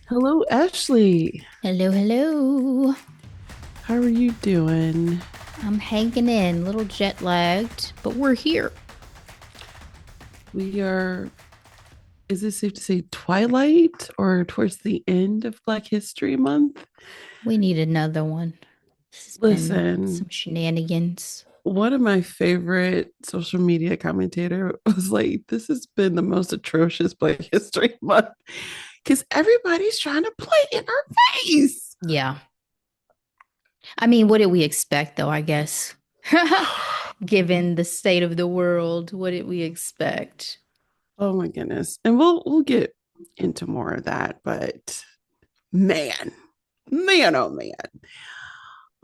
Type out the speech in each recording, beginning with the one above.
Hello, Ashley. Hello, hello. How are you doing? I'm hanging in, a little jet lagged, but we're here. We are, is it safe to say twilight or towards the end of Black History Month? We need another one. This has been Listen, some shenanigans. one of my favorite social media commentator was like, this has been the most atrocious Black History Month because everybody's trying to play in our face. Yeah. I mean, what did we expect, though, I guess? Given the state of the world, what did we expect? Oh my goodness. And we'll get into more of that, but man, oh man.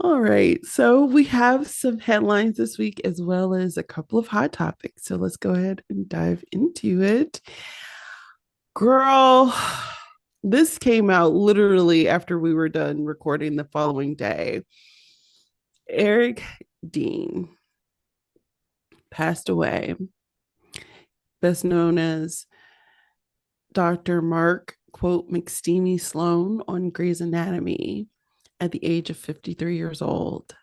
All right. So we have some headlines this week as well as a couple of hot topics. So let's go ahead and dive into it. Girl, this came out literally after we were done recording the following day. Eric Dane passed away, best known as Dr. Mark, quote, McSteamy Sloan on Grey's Anatomy at the age of 53 years old.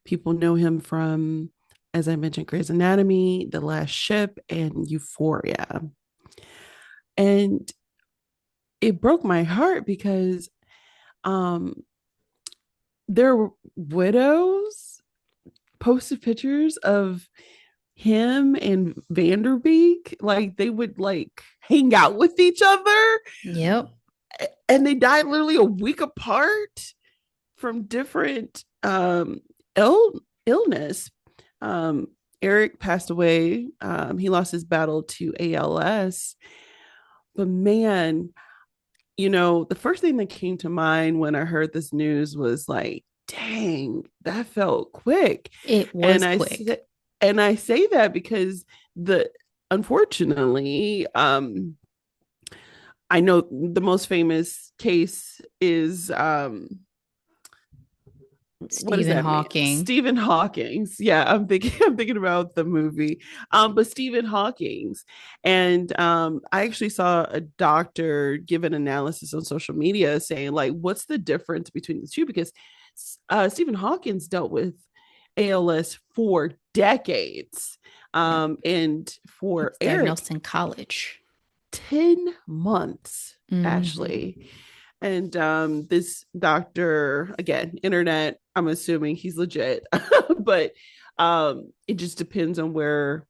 People know him from, as I mentioned, Grey's Anatomy, The Last Ship, and Euphoria. And it broke my heart because um, their widows posted pictures of him and Vanderbeek. Like they would like hang out with each other. Yep. And they died literally a week apart from different illness. Um, Eric passed away. He lost his battle to ALS. But man, the first thing that came to mind when I heard this news was like, dang, that felt quick. It And was I quick. said, and I say that because the unfortunately, I know the most famous case is what does Stephen that mean? Hawking. Stephen Hawking's. Yeah, I'm thinking about the movie. But Stephen Hawking's. And I actually saw a doctor give an analysis on social media saying, like, what's the difference between the two? Because Stephen Hawking's dealt with ALS for decades. Yeah. And He for was Eric, diagnosed in college. 10 months, Hmm. Ashley. And this doctor, again, internet, I'm assuming he's legit, but it just depends on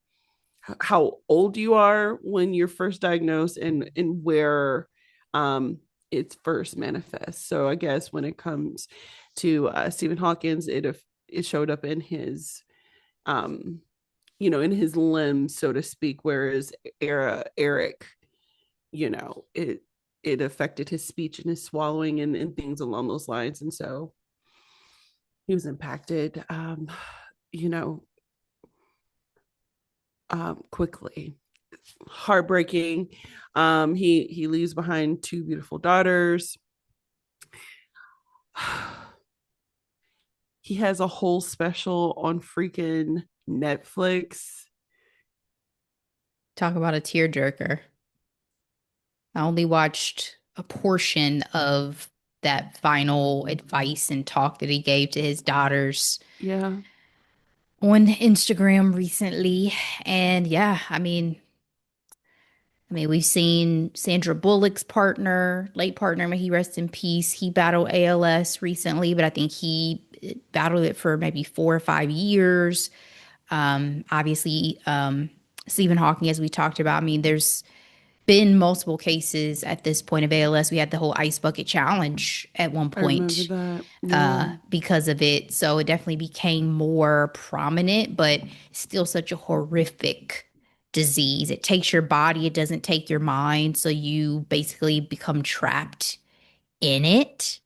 how old you are when you're first diagnosed and where um, it's first manifests. So I guess when it comes to Stephen Hawkins, it showed up in his um, in his limbs, so to speak, whereas Eric, it affected his speech and his swallowing and things along those lines. And so he was impacted, you know, quickly. Heartbreaking. He leaves behind two beautiful daughters. He has a whole special on freaking Netflix. Talk about a tearjerker. I only watched a portion of that final advice and talk that he gave to his daughters Yeah, on Instagram recently. And yeah, we've seen Sandra Bullock's partner, late partner, may he rest in peace. He battled ALS recently, but I think he battled it for maybe 4 or 5 years. Obviously, Stephen Hawking, as we talked about, there's been multiple cases at this point of ALS. We had the whole ice bucket challenge at one I remember point that. Yeah. because of it. So it definitely became more prominent, but still such a horrific disease. It takes your body, it doesn't take your mind. So you basically become trapped in it.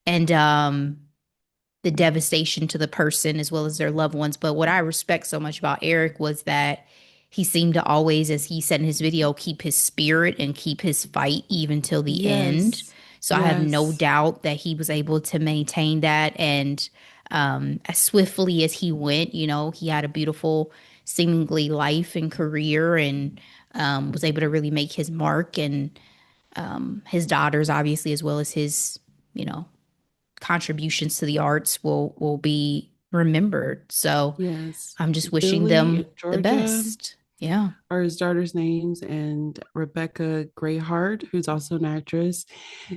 And the devastation to the person as well as their loved ones. But what I respect so much about Eric was that he seemed to always, as he said in his video, keep his spirit and keep his fight even till the end. Yes. So I have no Yes. doubt that he was able to maintain that. And as swiftly as he went, he had a beautiful, seemingly life and career and was able to really make his mark. And His daughters, obviously, as well as his, you know, contributions to the arts will be remembered. So Yes. I'm just wishing Billy them and the Georgia best. Yeah. are his daughter's names, and Rebecca Grayhart, who's also an actress.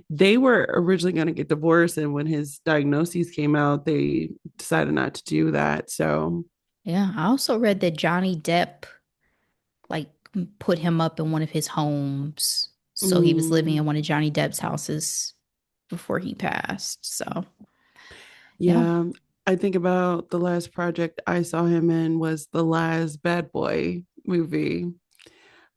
They were originally going to get divorced, and when his diagnoses came out, they decided not to do that. So, Yeah. I also read that Johnny Depp like put him up in one of his homes. So he was living mm, in one of Johnny Depp's houses before he passed. So yeah. yeah, I think about the last project I saw him in was the last Bad Boy movie.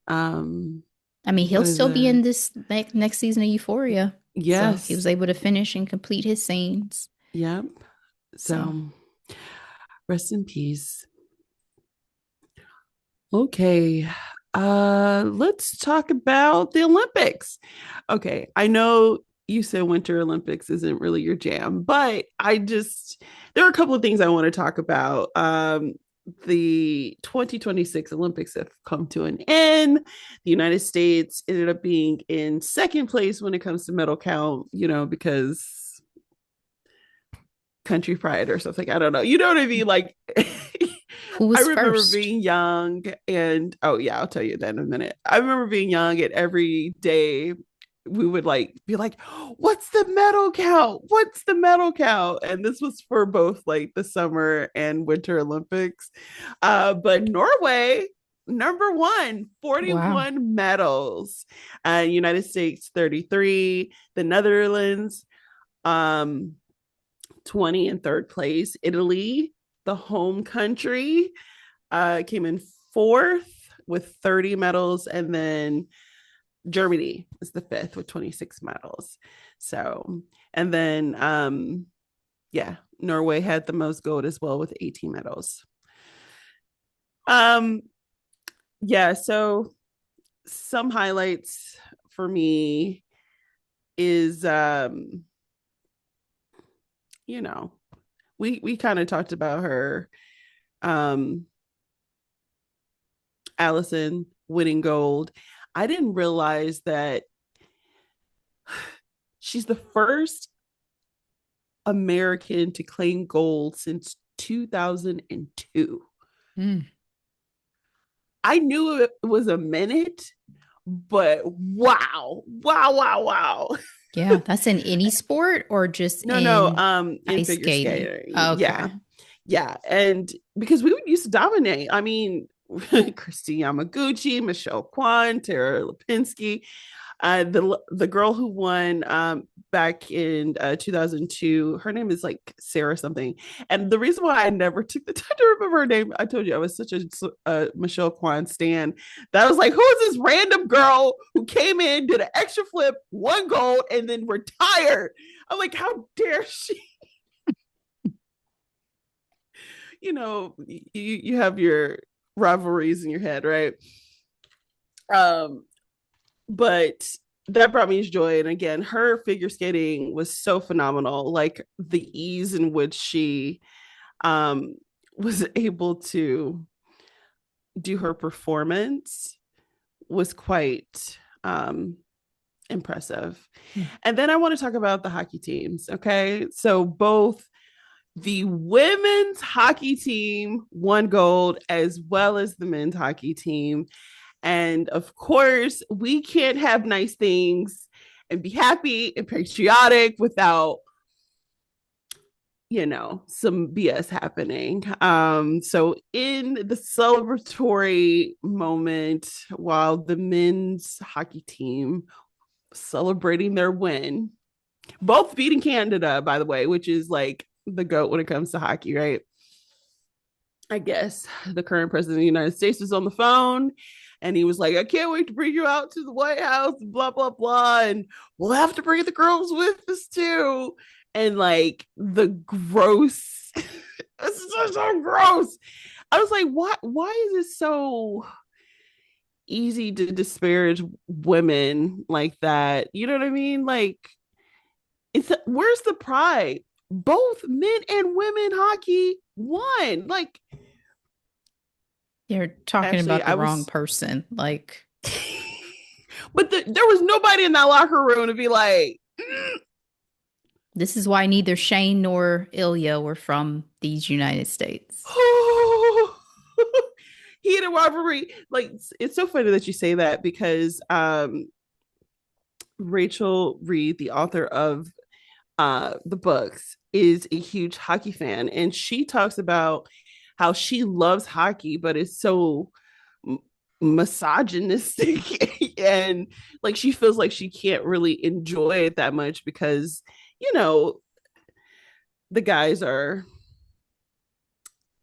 Um, I mean, he'll what is still be it? in this next season of Euphoria. So he Yes. was able to finish and complete his scenes. Yep. So So, rest in peace. Okay. Let's talk about the Olympics. Okay, I know you said Winter Olympics isn't really your jam, but there are a couple of things I want to talk about. The 2026 Olympics have come to an end. The United States ended up being in second place when it comes to medal count, because country pride or something. I don't know. You know what I mean? Like, who I was remember first? being young, and oh yeah, I'll tell you that in a minute. I remember being young, and every day we would like be like, what's the medal count? What's the medal count? And this was for both like the summer and winter Olympics. But Norway, number one, Wow. 41 medals. United States 33, the Netherlands, um 20 in third place. Italy, the home country, came in fourth with 30 medals. And then Germany is the fifth with 26 medals. So, and then, yeah, Norway had the most gold as well with 18 medals. Um, yeah, so some highlights for me is, you know, we kind of talked about her. Um, Allison winning gold. I didn't realize that she's the first American to claim gold since 2002. Mm. I knew it was a minute, but wow, wow, wow, wow. Yeah, that's in any sport or just No, no, in in ice figure skating? skating. Yeah. Okay. Yeah. And because we used to dominate, I mean, Christine Yamaguchi, Michelle Kwan, Tara Lipinski, the girl who won back in 2002, her name is like Sarah something. And the reason why I never took the time to remember her name, I told you I was such a Michelle Kwan stan that I was like, who is this random girl who came in, did an extra flip, won gold, and then retired? I'm like, how dare she? You have your rivalries in your head, right? Um, but that brought me joy. And again, her figure skating was so phenomenal. Like the ease in which she um was able to do her performance was quite impressive. Hmm. And then I want to talk about the hockey teams. Okay. So both the women's hockey team won gold as well as the men's hockey team. And of course, we can't have nice things and be happy and patriotic without, some BS happening. So in the celebratory moment, while the men's hockey team celebrating their win, both beating Canada, by the way, which is like the GOAT when it comes to hockey, right? I guess the current president of the United States was on the phone, and he was like, I can't wait to bring you out to the White House, blah, blah, blah. And we'll have to bring the girls with us too. And like the gross, this is so gross. I was like, why is it so easy to disparage women like that? You know what I mean? Like, where's the pride? Both men and women hockey won. Like, You're talking actually, about the I wrong was person. Like, But there was nobody in that locker room to be like, This is why neither Shane nor Ilya were from these United States. oh, he had a rivalry. Like, it's so funny that you say that because Rachel Reed, the author of the books, is a huge hockey fan, and she talks about how she loves hockey, but it's so misogynistic and like she feels like she can't really enjoy it that much because you know the guys are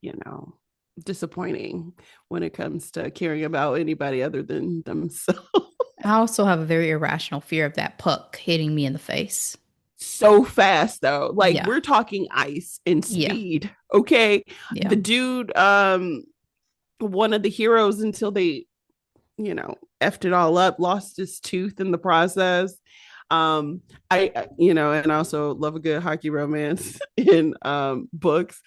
you know disappointing when it comes to caring about anybody other than themselves. I also have a very irrational fear of that puck hitting me in the face. So fast though, like Yeah. we're talking ice and Yeah. speed. Okay, Yeah. the dude one of the heroes until they effed it all up, lost his tooth in the process. And I also love a good hockey romance in books,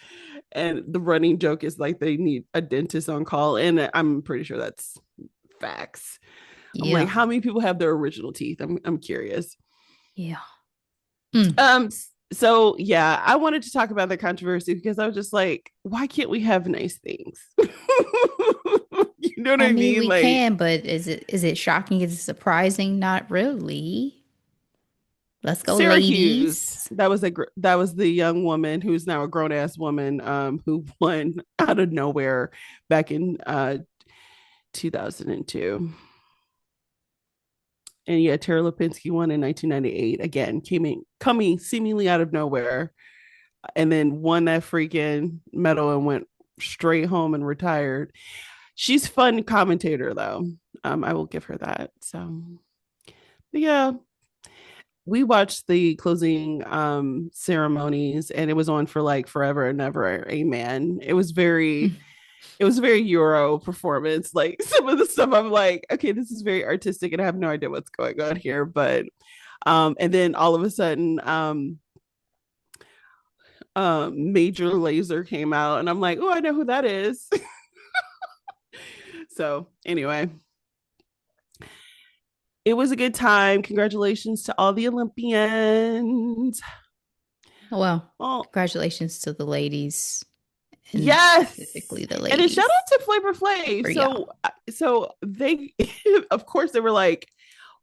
and the running joke is like they need a dentist on call, and I'm pretty sure that's facts. I'm like, Yeah. how many people have their original teeth? I'm curious. Yeah. Mm. um so yeah, I wanted to talk about the controversy because I was just like, why can't we have nice things? You know what I I mean, mean? we Like can, but is it shocking? Is it surprising? Not really. Let's go, Syracuse. ladies. That was the young woman who's now a grown ass woman who won out of nowhere back in 2002. And yeah, Tara Lipinski won in 1998 again, coming seemingly out of nowhere, and then won that freaking medal and went straight home and retired. She's fun commentator though. I will give her that. So yeah, we watched the closing ceremonies and it was on for like forever and never. Amen. It was a very Euro performance. Like some of the stuff I'm like, okay, this is very artistic and I have no idea what's going on here. But and then all of a sudden Major Laser came out and I'm like, oh, I know who that is. So anyway, it was a good time. Congratulations to all the Olympians. Well, Oh, congratulations to the ladies, and yes. specifically the And a shout ladies out to Flavor Flav. for y'all. So they of course they were like,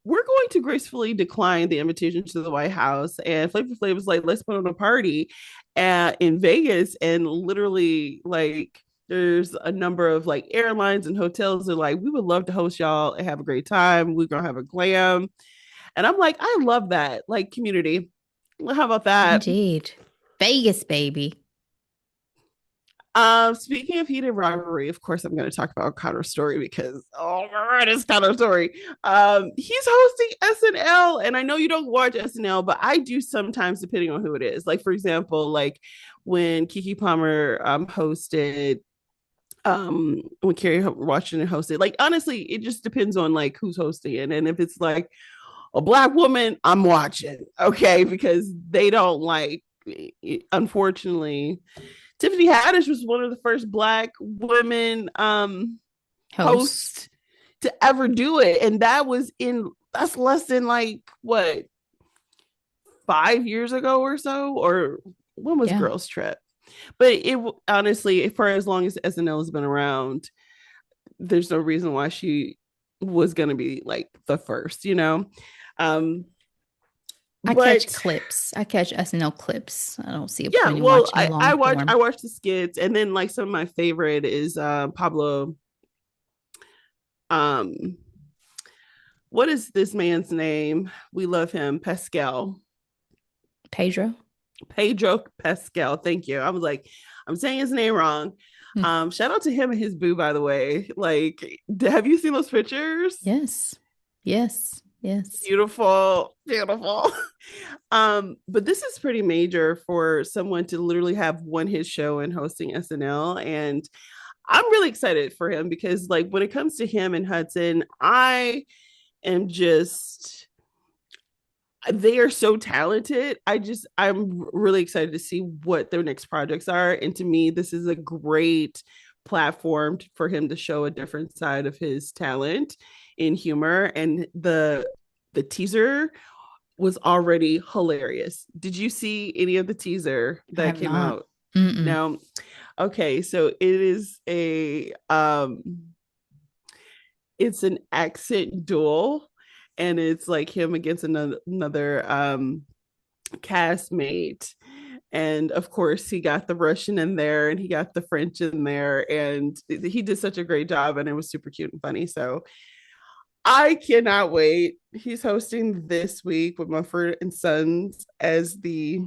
we're going to gracefully decline the invitation to the White House. And Flavor Flav was like, let's put on a party in Vegas. And literally, like, there's a number of like airlines and hotels that are like, we would love to host y'all and have a great time. We're gonna have a glam. And I'm like, I love that, like community. How about that? Indeed. Vegas, baby. Speaking of heated rivalry, of course, I'm going to talk about Connor Story because oh my god, it's Connor Story. He's hosting SNL, and I know you don't watch SNL, but I do sometimes, depending on who it is. Like for example, like when Kiki Palmer hosted, when Kerry Washington hosted. Like honestly, it just depends on like who's hosting it, and if it's like a black woman, I'm watching, okay, because they don't like. Unfortunately, Tiffany Haddish was one of the first black women Host. hosts to ever do it. And that's less than like what, 5 years ago or so? Or when was Yeah. Girls Trip? But it honestly, for as long as SNL has been around, there's no reason why she was going to be like the first. Um, I catch but clips. I catch SNL clips. I don't see a yeah, point in well, watching long I form. watch the skits, and then like some of my favorite is Pablo. Um, what is this man's name? We love him, Pascal. Pedro. Pedro Pascal. Thank you. I was like, I'm saying his name wrong. Hmm. Shout out to him and his boo, by the way. Like, have you seen those pictures? Yes. Yes. Yes. Beautiful, beautiful. But this is pretty major for someone to literally have won his show and hosting SNL. And I'm really excited for him because, like, when it comes to him and Hudson, I am just they are so talented. I'm really excited to see what their next projects are. And to me, this is a great platform for him to show a different side of his talent. in humor, and the teaser was already hilarious. Did you see any of the teaser I that have came not. out? Mm-mm. No. Okay, so it is a it's an accent duel, and it's like him against another castmate. And of course, he got the Russian in there and he got the French in there, and he did such a great job, and it was super cute and funny. So I cannot wait. He's hosting this week with Mumford and Sons as the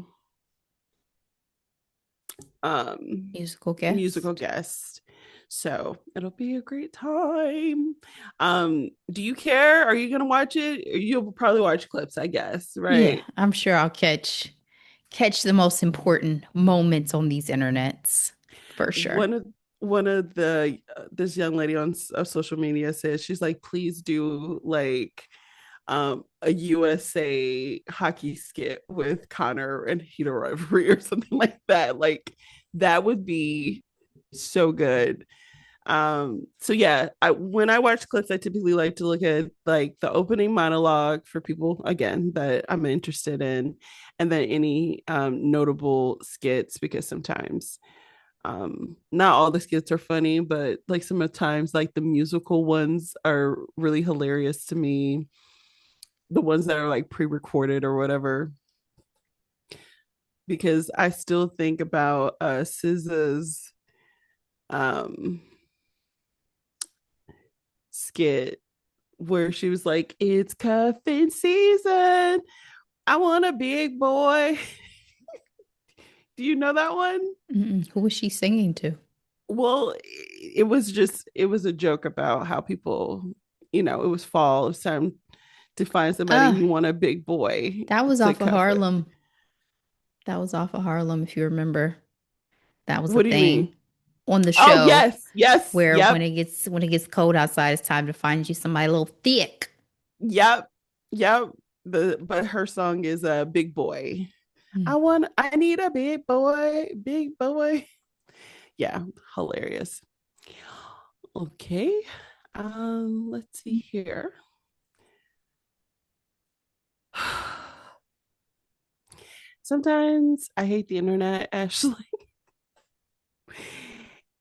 um Musical musical guest. guest. So it'll be a great time. Do you care? Are you gonna watch it? You'll probably watch clips, I guess, Yeah, right? I'm sure I'll catch the most important moments on these internets for sure. One of the this young lady on social media says she's like, please do like a USA hockey skit with Connor and Heater Rivalry or something like that. Like that would be so good. So yeah, when I watch clips, I typically like to look at like the opening monologue for people again that I'm interested in, and then any notable skits, because sometimes not all the skits are funny, but like sometimes like the musical ones are really hilarious to me, the ones that are like pre-recorded or whatever, because I still think about SZA's um skit where she was like, it's cuffing season, I want a big boy. Do you know that one? Mm-mm. Who was she singing to? Well, it was a joke about how people, it was fall, it's time to find somebody, and Ah, you want a big boy that was to off of cuff with. Harlem. That was off of Harlem, if you remember. That was the What do you thing mean? on the Oh show yes, yes, where yep, when it gets cold outside, it's time to find you somebody a little thick. yep, yep. But her song is a big boy. Mm. I need a big boy, big boy. Yeah, hilarious. Okay. Let's see here. Sometimes I hate the internet, Ashley.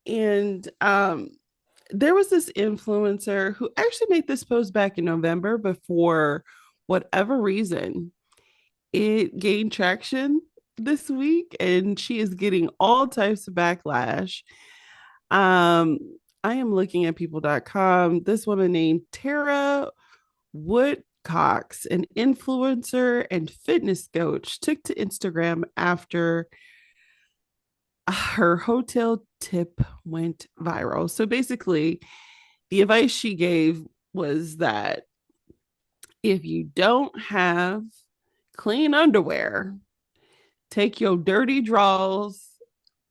And there was this influencer who actually made this post back in November, but for whatever reason, it gained traction this week, and she is getting all types of backlash. Um, I am looking at people.com. This woman named Tara Woodcox, an influencer and fitness coach, took to Instagram after her hotel tip went viral. So basically, the advice she gave was that if you don't have clean underwear, take your dirty drawers,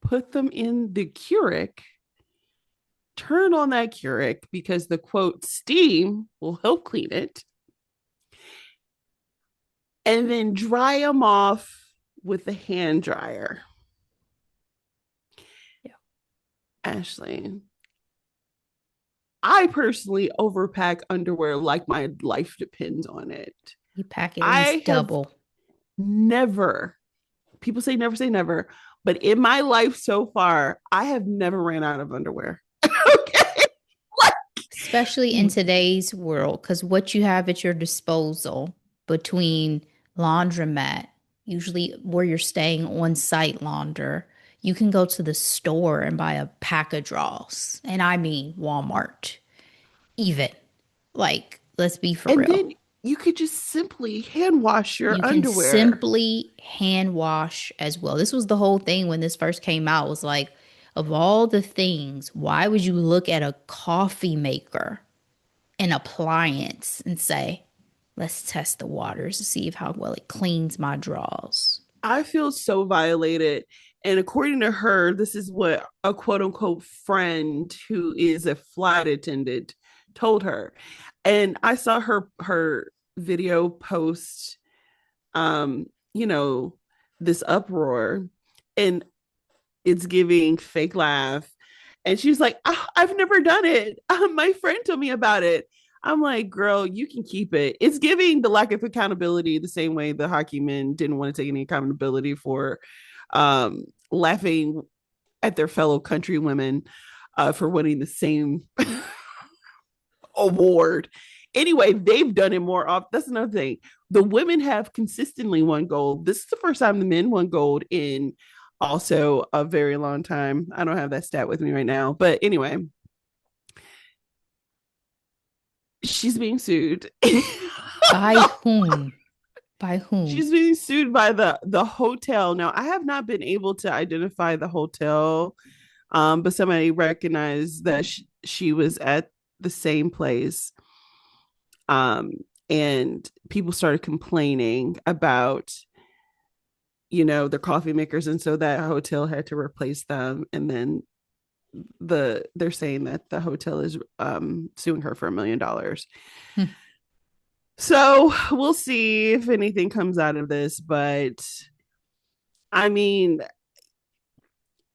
put them in the Keurig, turn on that Keurig because the quote steam will help clean it, and then dry them off with a hand dryer. Yeah. Ashley, I personally overpack underwear like my life depends on it. You pack at I least have double. never, people say never, but in my life so far, I have never ran out of underwear. Okay. Like, Especially in today's world, because what you have at your disposal between laundromat, usually where you're staying on site launder, you can go to the store and buy a pack of draws. And I mean Walmart, even. Like, let's be for and real. then you could just simply hand wash your You can underwear. simply hand wash as well. This was the whole thing when this first came out, was like, of all the things, why would you look at a coffee maker, an appliance, and say, let's test the waters to see if how well it cleans my drawers? I feel so violated. And according to her, this is what a quote unquote friend who is a flight attendant told her. And I saw her video post you know, this uproar, and it's giving fake laugh. And she's like, oh, I've never done it. My friend told me about it. I'm like, girl, you can keep it. It's giving the lack of accountability the same way the hockey men didn't want to take any accountability for laughing at their fellow countrywomen for winning the same award. Anyway, they've done it more often. That's another thing. The women have consistently won gold. This is the first time the men won gold in also a very long time. I don't have that stat with me right now. But anyway, she's being sued. By whom? By whom? She's being sued by the hotel. Now, I have not been able to identify the hotel, but somebody recognized that she was at the same place. Um, and people started complaining about, their coffee makers, and so that hotel had to replace them. And then they're saying that the hotel is suing her for $1 million. Hmm. So we'll see if anything comes out of this. But I mean,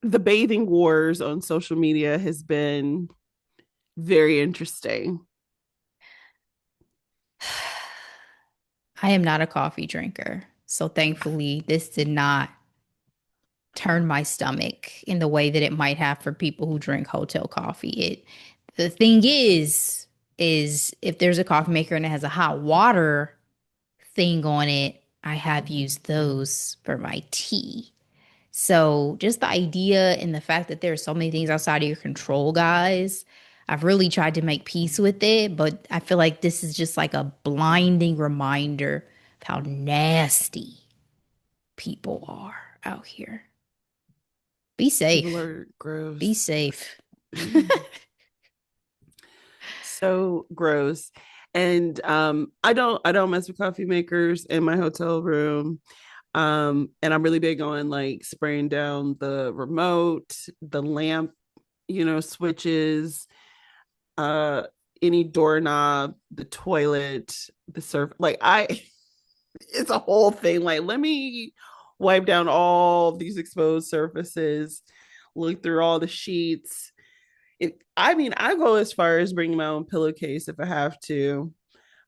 the bathing wars on social media has been very interesting. I am not a coffee drinker. So thankfully, this did not turn my stomach in the way that it might have for people who drink hotel coffee. The thing is if there's a coffee maker and it has a hot water thing on it, I have used those for my tea. So just the idea and the fact that there are so many things outside of your control, guys, I've really tried to make peace with it, but I feel like this is just like a blinding reminder of how nasty people are out here. Be People safe. are Be gross. safe. So gross. And I don't mess with coffee makers in my hotel room. And I'm really big on like spraying down the remote, the lamp, switches, uh any doorknob, the toilet, the surf. Like I it's a whole thing. Like, let me wipe down all these exposed surfaces, look through all the sheets. I mean, I go as far as bringing my own pillowcase if I have to.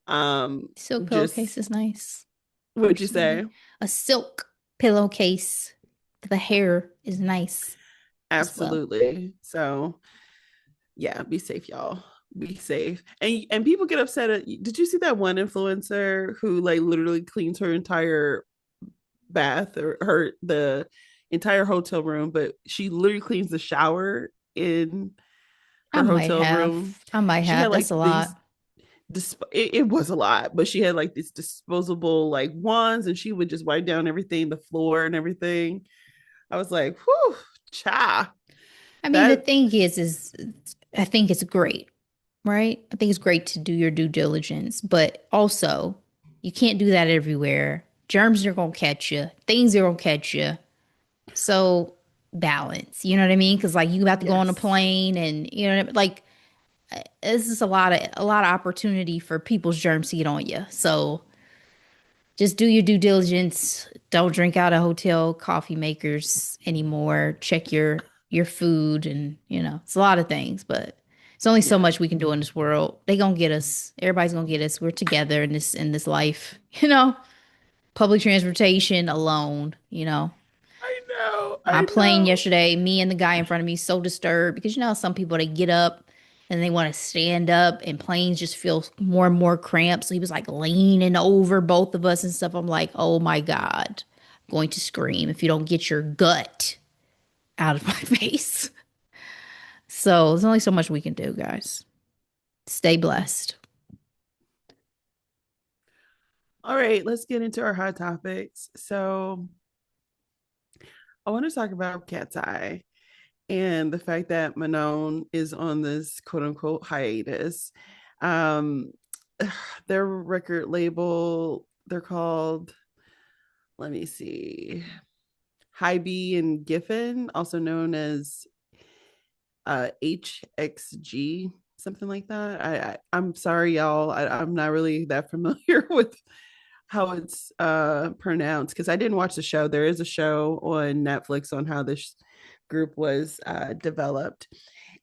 Silk pillowcase Just is nice, what'd you say? personally. A silk pillowcase for the hair is nice as well. Absolutely. So yeah, be safe, y'all. Be safe. And people get upset at, did you see that one influencer who like literally cleans her entire bath or the entire hotel room, but she literally cleans the shower in I her might hotel have. room. I might She had have. like That's a these lot. it was a lot, but she had like these disposable like wands, and she would just wipe down everything, the floor and everything. I was like, whew, cha. I mean, the That thing is I think it's great, right? I think it's great to do your due diligence, but also you can't do that everywhere. Germs are gonna catch you. Things are gonna catch you. So balance. You know what I mean? Because like you have to go on a yes. plane, and you know what I mean? Like this is a lot of opportunity for people's germs to get on you. So just do your due diligence. Don't drink out of hotel coffee makers anymore. Check your food, and it's a lot of things, but it's only so Yeah. much we can do in this world. They gonna get us. Everybody's gonna get us. We're together in this life. Public transportation alone. I know. My I plane know. yesterday, me and the guy in front of me so disturbed because how some people they get up and they want to stand up and planes just feel more and more cramped. So he was like leaning over both of us and stuff. I'm like, oh my God, I'm going to scream if you don't get your gut out of my face. So there's only so much we can do, guys. Stay blessed. All right, let's get into our hot topics. So I want to talk about Katseye and the fact that Manon is on this quote unquote hiatus. Um, their record label, they're called, let me see, High B and Giffen, also known as HXG, something like that. I'm sorry, y'all. I'm not really that familiar with how it's pronounced because I didn't watch the show. There is a show on Netflix on how this group was developed.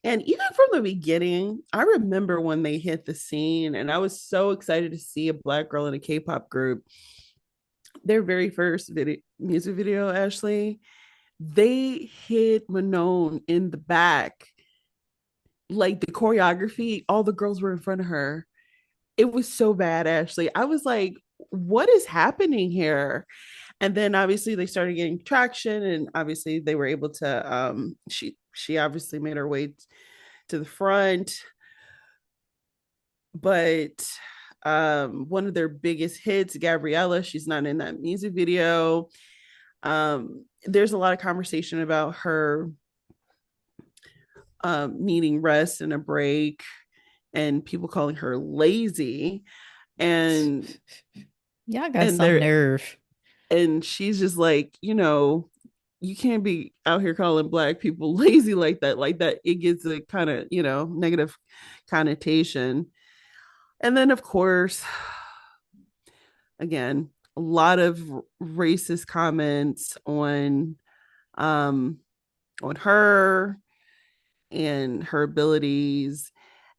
And even from the beginning, I remember when they hit the scene, and I was so excited to see a Black girl in a K-pop group. Their very first music video, Ashley, they hit Manon in the back. Like the choreography, all the girls were in front of her. It was so bad, Ashley. I was like, what is happening here? And then obviously they started getting traction, and obviously they were able to she obviously made her way to the front. But one of their biggest hits, Gabriella, she's not in that music video. There's a lot of conversation about her needing rest and a break, and people calling her lazy. And Y'all got and some they're nerve. and she's just like, you can't be out here calling Black people lazy like that. Like that, it gets a kind of, negative connotation. And then, of course, again, a lot of racist comments um on her and her abilities.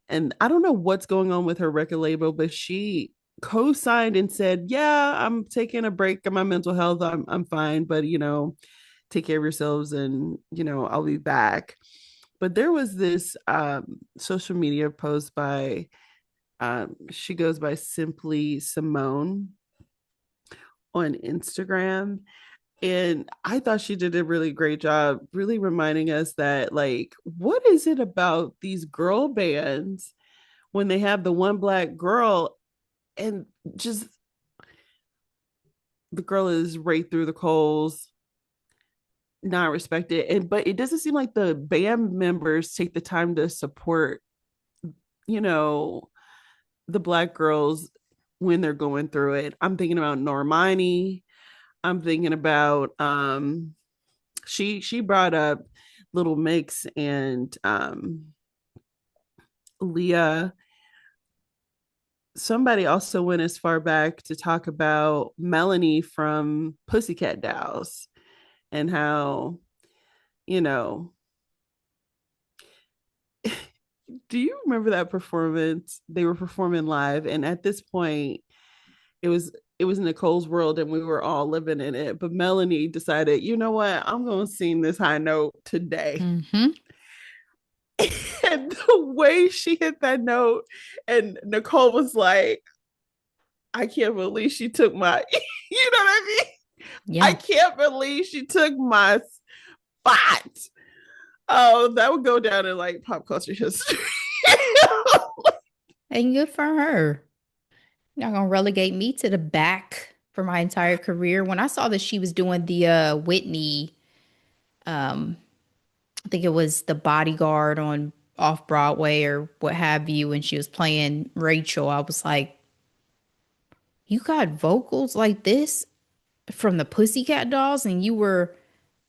And I don't know what's going on with her record label, but she co-signed and said, "Yeah, I'm taking a break on my mental health. I'm fine, but take care of yourselves, and I'll be back." But there was this social media post by she goes by Simply Simone on Instagram. And I thought she did a really great job, really reminding us that, like, what is it about these girl bands when they have the one Black girl and just the girl is right through the coals, not respected. And but it doesn't seem like the band members take the time to support, you know, the Black girls when they're going through it. I'm thinking about Normani. I'm thinking about she brought up Little Mix and Leah. Somebody also went as far back to talk about Melanie from Pussycat Dolls and how, you know, do you remember that performance? They were performing live, and at this point, it was it was Nicole's world, and we were all living in it. But Melanie decided, you know what, I'm going to sing this high note today. Mm-hmm. And the way she hit that note, and Nicole was like, I can't believe she took my, you know what I mean? I Yeah. can't believe she took my spot. Oh, that would go down in like pop culture history. And good for her. Not gonna relegate me to the back for my entire career. When I saw that she was doing the Whitney, um, I think it was the bodyguard on off Broadway or what have you, and she was playing Rachel, I was like, you got vocals like this from the Pussycat Dolls and you were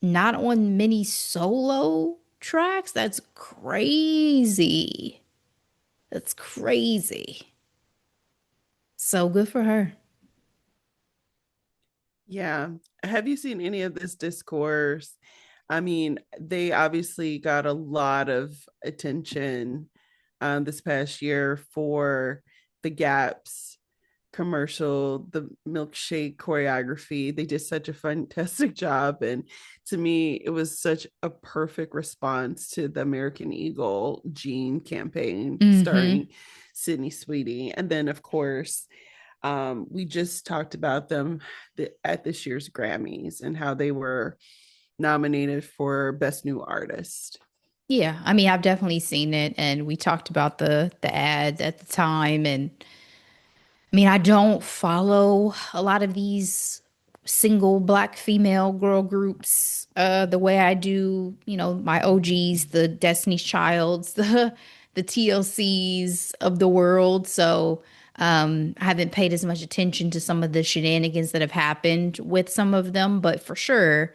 not on many solo tracks? That's crazy. That's crazy. So good for her. Yeah. Have you seen any of this discourse? I mean, they obviously got a lot of attention this past year for the Gaps commercial, the milkshake choreography. They did such a fantastic job. And to me, it was such a perfect response to the American Eagle Jean campaign Mm-hmm. starring Sydney Sweetie. And then, of course, we just talked about them at this year's Grammys and how they were nominated for Best New Artist. Yeah, I mean, I've definitely seen it, and we talked about the ads at the time, and I mean, I don't follow a lot of these single black female girl groups the way I do, my OGs, the Destiny's Childs, the TLCs of the world. So I haven't paid as much attention to some of the shenanigans that have happened with some of them, but for sure,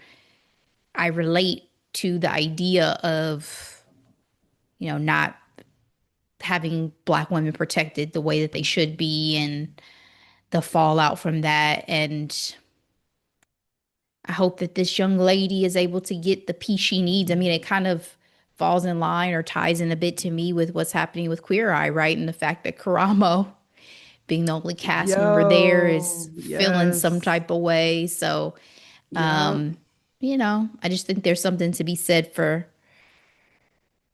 I relate to the idea of, not having black women protected the way that they should be and the fallout from that. And I hope that this young lady is able to get the peace she needs. I mean, it kind of falls in line or ties in a bit to me with what's happening with Queer Eye, right? And the fact that Karamo, being the only cast member there, is Yo, feeling some yes. type of way. So, Yep. um, I just think there's something to be said for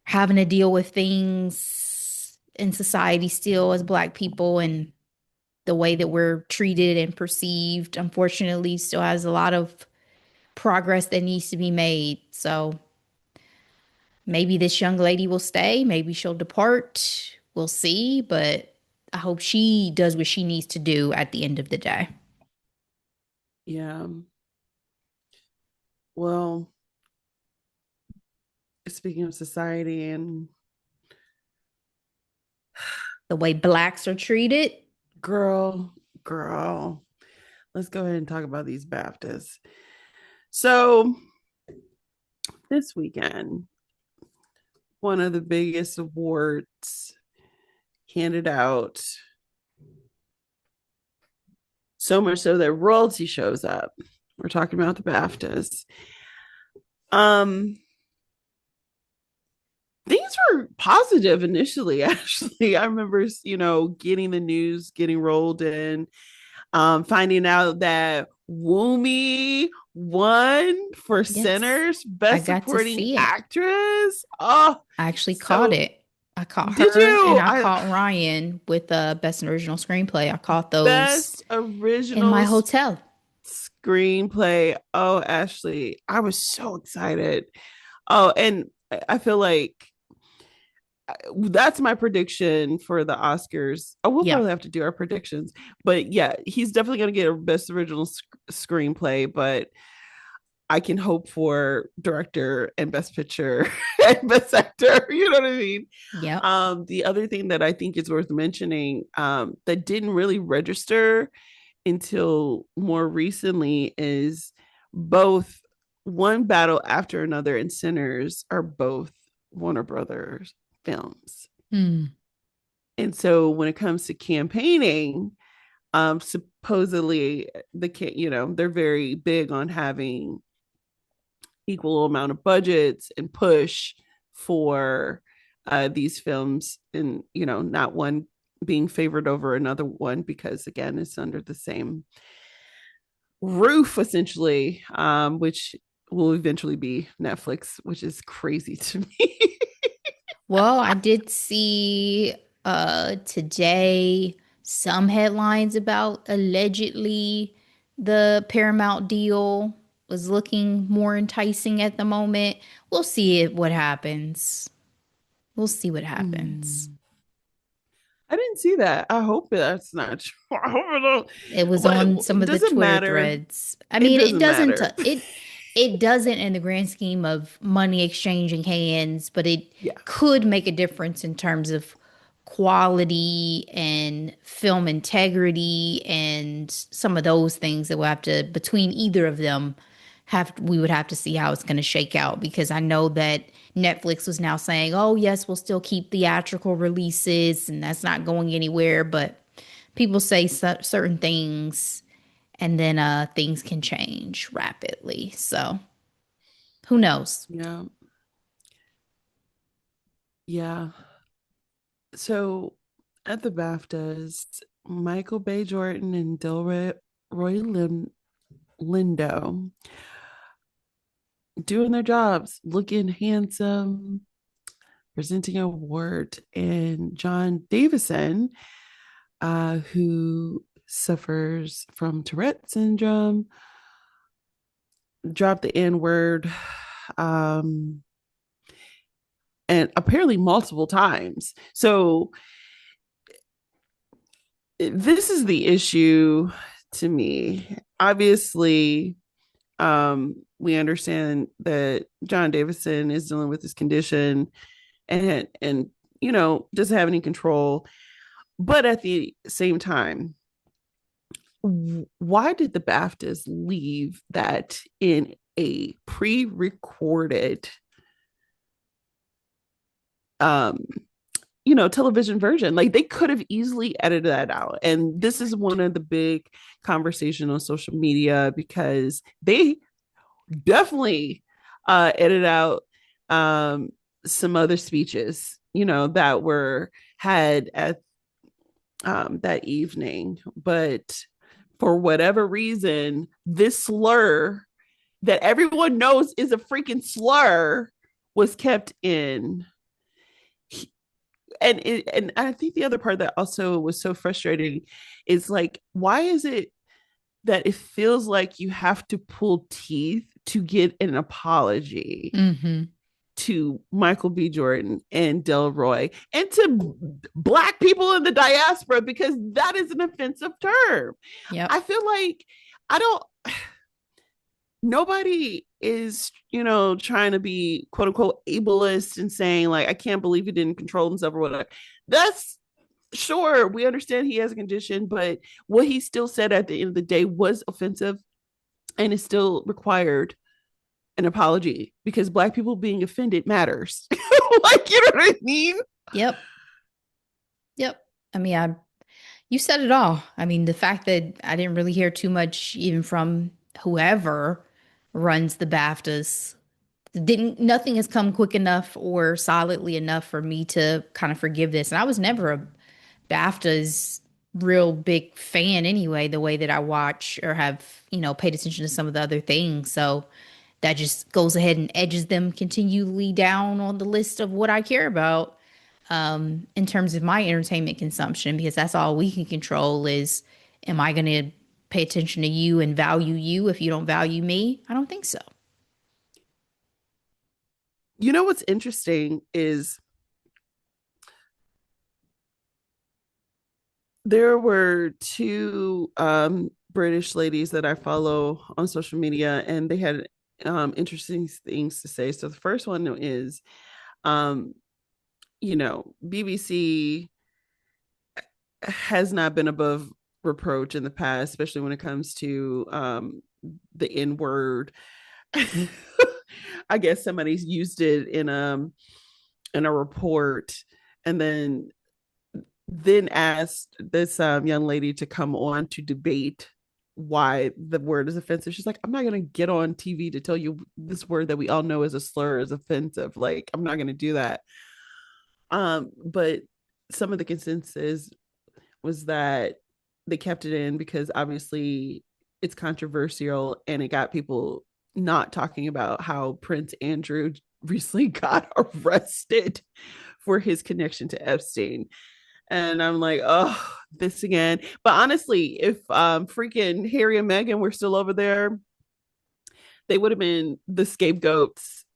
having to deal with things in society still as Black people, and the way that we're treated and perceived, unfortunately, still has a lot of progress that needs to be made. So maybe this young lady will stay, maybe she'll depart. We'll see, but I hope she does what she needs to do at the end of the day. Yeah. Well, speaking of society and The way Blacks are treated. girl, girl, let's go ahead and talk about these BAFTAs. So this weekend, one of the biggest awards handed out, so much so that royalty shows up. We're talking about the BAFTAs. Um, things were positive initially, actually. I remember, getting the news, getting rolled in, finding out that Woomy won for Yes, Sinners, I Best got to Supporting see it. Actress. Oh, I actually caught so it. I caught did her and you? I I caught Ryan with Best Original Screenplay. I caught those Best in my Original hotel. Screenplay. Oh, Ashley, I was so excited. Oh, and I feel like that's my prediction for the Oscars. Oh, we'll Yeah. probably have to do our predictions, but yeah, he's definitely going to get a Best Original Screenplay. But I can hope for director and Best Picture and Best Actor. You know what I mean? Yep. The other thing that I think is worth mentioning, that didn't really register until more recently, is both One Battle After Another and Sinners are both Warner Brothers films. Hmm. And so when it comes to campaigning, supposedly they're very big on having equal amount of budgets and push for these films, and not one being favored over another one, because again it's under the same roof essentially, which will eventually be Netflix, which is crazy to me. Well, I did see today some headlines about allegedly the Paramount deal was looking more enticing at the moment. We'll see what happens. We'll see what happens. I didn't see that. I hope that's not true. I hope it don't. It was on some What of the does it Twitter matter? threads. I It mean, doesn't matter. it doesn't in the grand scheme of money exchanging hands, but it Yeah. could make a difference in terms of quality and film integrity and some of those things that we'll have to, between either of them, have we would have to see how it's going to shake out, because I know that Netflix was now saying, "Oh, yes, we'll still keep theatrical releases and that's not going anywhere," but people say certain things and then things can change rapidly. So, who knows? Yeah. Yeah. So at the BAFTAs, Michael Bay Jordan and Lindo doing their jobs, looking handsome, presenting an award, and John Davison, who suffers from Tourette syndrome, dropped the N word, um, and apparently multiple times. So this is the issue to me. Obviously, we understand that John Davison is dealing with this condition, and doesn't have any control. But at the same time, why did the BAFTAs leave that in a pre-recorded um television version? Like, they could have easily edited that out. And this is one of the big conversation on social media, because they definitely edit out some other speeches, that were had at that evening. But for whatever reason, this slur that everyone knows is a freaking slur was kept in. And I think the other part that also was so frustrating is like, why is it that it feels like you have to pull teeth to get an apology Mm-hmm. to Michael B. Jordan and Delroy and to Black people in the diaspora, because that is an offensive term. Yep. I feel like I don't, nobody is, trying to be quote unquote ableist and saying, like, I can't believe he didn't control himself or whatever. That's sure, we understand he has a condition, but what he still said at the end of the day was offensive, and it still required an apology because Black people being offended matters. Like, you know what I mean? Yep. Yep. I mean, you said it all. I mean, the fact that I didn't really hear too much even from whoever runs the BAFTAs, didn't nothing has come quick enough or solidly enough for me to kind of forgive this. And I was never a BAFTAs real big fan anyway, the way that I watch or have, paid attention to some of the other things. So that just goes ahead and edges them continually down on the list of what I care about, in terms of my entertainment consumption, because that's all we can control is, am I going to pay attention to you and value you if you don't value me? I don't think so. You know what's interesting is there were two British ladies that I follow on social media, and they had interesting things to say. So the first one is, um, BBC has not been above reproach in the past, especially when it comes to the N word. I guess somebody's used it in a report, and then asked this young lady to come on to debate why the word is offensive. She's like, I'm not going to get on TV to tell you this word that we all know is a slur is offensive. Like, I'm not going to do that. But some of the consensus was that they kept it in because obviously it's controversial and it got people not talking about how Prince Andrew recently got arrested for his connection to Epstein. And I'm like, oh, this again. But honestly, if freaking Harry and Meghan were still over there, they would have been the scapegoats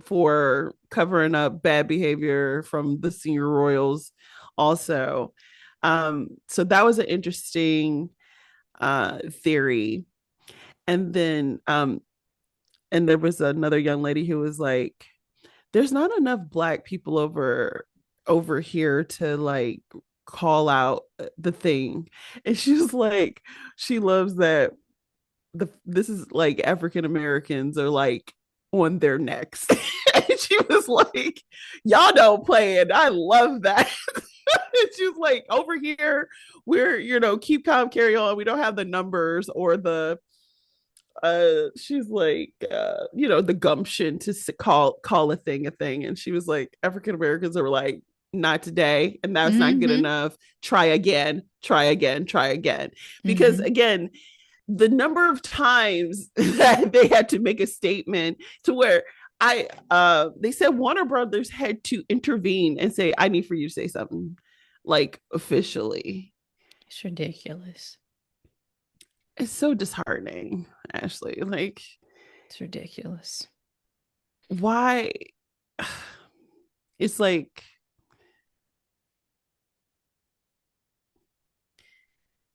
for covering up bad behavior from the senior royals also. So that was an interesting theory. And then and there was another young lady who was like, there's not enough Black people over here to like call out the thing. And she was like, she loves that this is like African Americans are like on their necks. And she was like, y'all don't play it. I love that. And she was like, over here, we're, keep calm, carry on. We don't have the numbers or the she's like the gumption to call a thing. And she was like, African Americans are like, not today, and that's not good Mm-hmm. enough. Try again, try again, try again. Because Mm-hmm. again, the number of times that they had to make a statement to where they said Warner Brothers had to intervene and say, I need for you to say something, like, officially. It's ridiculous. It's so disheartening, Ashley. Like, It's ridiculous. why? It's like,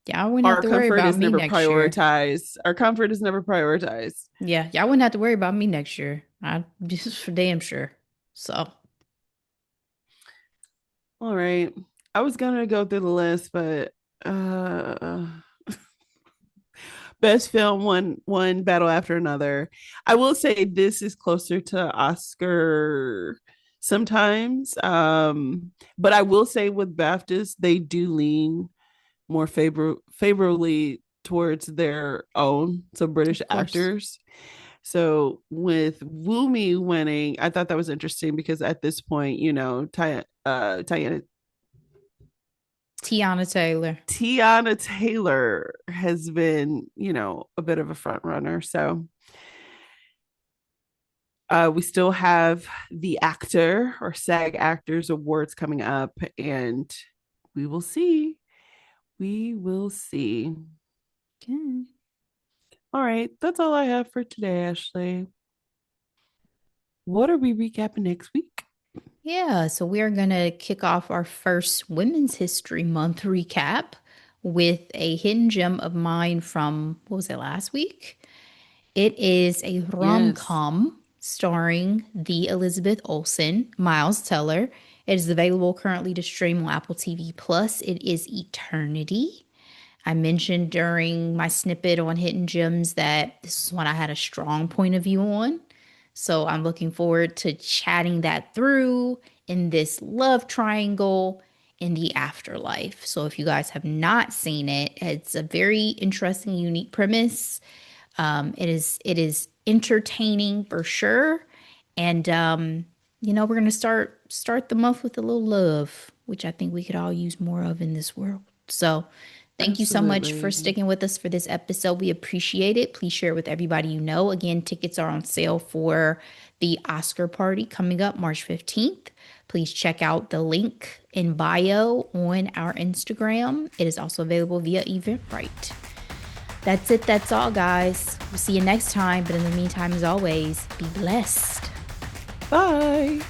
Y'all wouldn't have our to worry comfort about is me never next year. prioritized. Our comfort is never prioritized. Yeah, y'all wouldn't have to worry about me next year. I just for damn sure. So, All right. I was gonna go through the list, but uh best film, one battle after another. I will say this is closer to Oscar sometimes. But I will say with BAFTAs, they do lean more favorably towards their own, so British of course. actors. So with Woomy winning, I thought that was interesting because at this point, Tiana Taylor. Tiana Taylor has been, a bit of a front runner. So we still have the actor or SAG Actors Awards coming up, and we will see. We will see. Okay. All right, that's all I have for today, Ashley. What are we recapping next week? Yeah, so we are going to kick off our first Women's History Month recap with a hidden gem of mine from, what was it, last week? It is a Yes. rom-com starring the Elizabeth Olsen, Miles Teller. It is available currently to stream on Apple TV Plus. It is Eternity. I mentioned during my snippet on Hidden Gems that this is one I had a strong point of view on. So I'm looking forward to chatting that through in this love triangle in the afterlife. So if you guys have not seen it, it's a very interesting, unique premise. It is entertaining for sure, and we're gonna start the month with a little love, which I think we could all use more of in this world. So, thank you so much for Absolutely. sticking with us for this episode. We appreciate it. Please share it with everybody you know. Again, tickets are on sale for the Oscar party coming up March 15th. Please check out the link in bio on our Instagram. It is also available via Eventbrite. That's it. That's all, guys. We'll see you next time. But in the meantime, as always, be blessed. Bye.